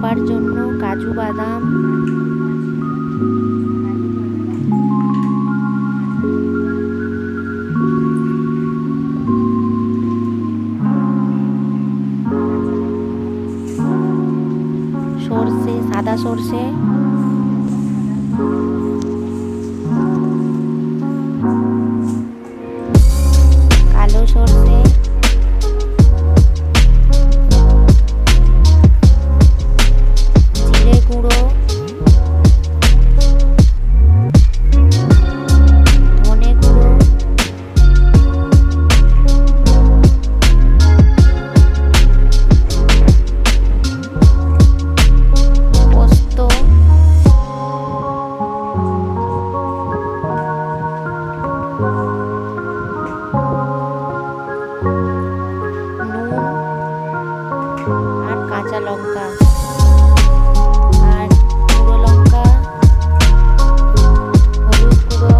ভাপার জন্য কাজু বাদাম, সর্ষে, সাদা সর্ষে, কালো সর্ষে, জিরে গুঁড়ো, ধনে গুঁড়ো, পোস্ত, নুন আর কাঁচা লঙ্কা আর গুঁড়ো লঙ্কা, হলুদ গুঁড়ো,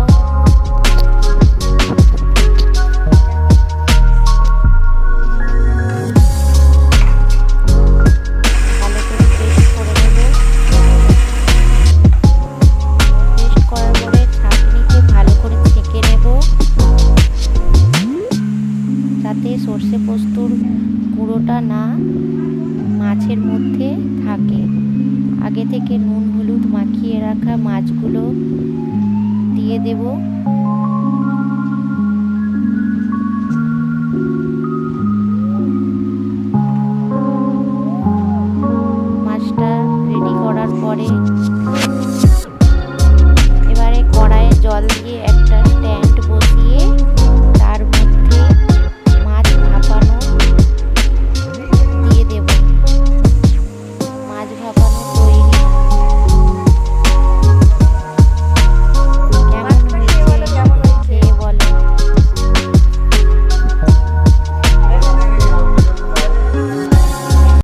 ভালো করে পেস্ট করে নেব। পেস্ট করার পরে ছাঁকনিতে ভালো করে ছেঁকে নেব, যাতে সর্ষে পোস্তর গুঁড়োটা না মাছের মধ্যে থাকে। আগে থেকে নুন হলুদ মাখিয়ে রাখা মাছগুলো দিয়ে দেব।